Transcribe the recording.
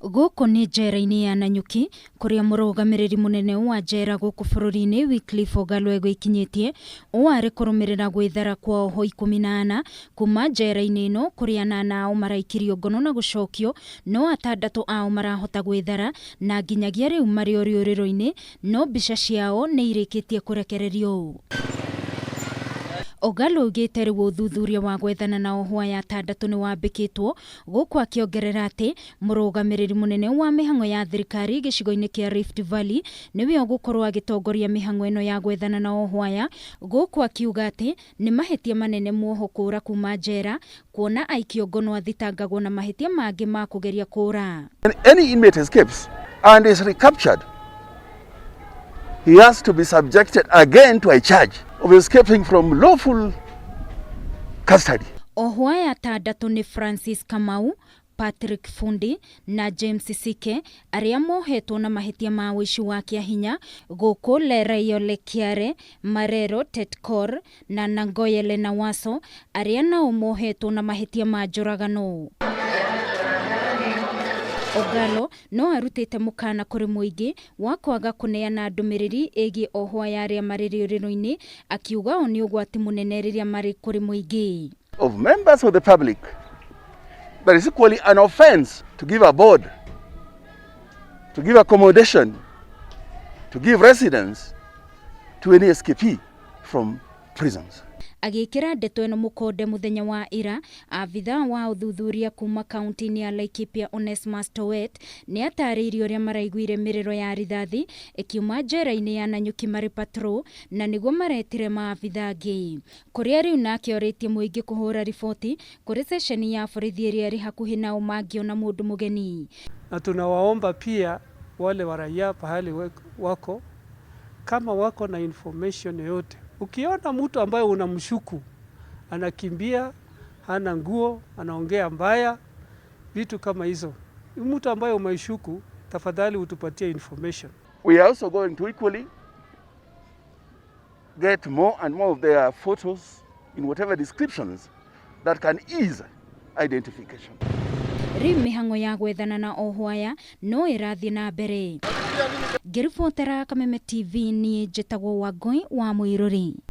Guku ni njera-ini ya Nanyuki kuria Murugamiriri munene wa njera guku bururi-ini Wycliff Ogallo egwikinyitie wari kurumirira gwethara kwa Ohwo 14 kuuma njera-ini ino kuria 8 ao maraikirio ngono na gucokio no 6 ao marahota gwethara na nginyagia riu mari uriuriro-ini no mbica ciao ni irikitie kurekererio. Ogallo augite riu uthuthuria wa gwethana na Ohwo ya 6 niwambikwo guku akiongerera ati Murugamiriri munene wa Mihang'o ya thirikari gicigo-ini kia Rift Valley niwe ugukorwo agitongoria Mihang'o ino ya gwethana na Ohwo aya guku akiuga ati ni mahitia manene muoho kura kuuma njera kuona aikio ngono athitangagwo na mahitia mangi ma kugeria kura. Any inmate escapes and is recaptured, he has to be subjected again to a charge of escaping from lawful custody. Ohwo aya 6 ni Francis Kamau, Patrick Fundi na James Sike aria mohetwo na mahitia ma wici wa kiahinya guku Leraio Lekiare, Marero Tetkor na Nangoyele na Waso aria nao mohetwo na mahitia ma njuragano. Ogallo no arutite mukana kuri muingi wa kwaga kuneana ndumiriri igi Ohwo ya aria maririuriro-ini akiuga oni ugwati munene riria mari kuri muingi. Of members of the public, but it's equally an offense to give a board, to give accommodation, to give residence to any escapee from prisons. Agikira ndeto eno mukonde muthenya wa ira abitha wa uthuthuria kuuma kaunti-ini ya Laikipia Onesmus Towet ni atariirie uria maraiguire miriro ya rithathi ikiuma njera-ini ya Nanyuki mari patrol na niguo maretire maabitha angi kuria riu nake oritie muingi kuhura riboti kuri sesheni ya borithi iria ri hakuhi nao mangiona mundu mugeni. Na tunawaomba pia wale wa raia pahali wako, kama wako na information yoyote, ukiona mtu ambaye unamshuku anakimbia, hana nguo, anaongea mbaya, vitu kama hizo, mtu ambaye umeshuku, tafadhali utupatie information. We are also going to equally get more and more of their photos in whatever descriptions that can ease identification. Riu Mihang'o ya gwethana na Ohwo aya no irathie na mbere. Ngiribotera Kameme TV ni njitagwo Wangui wa Muiruri.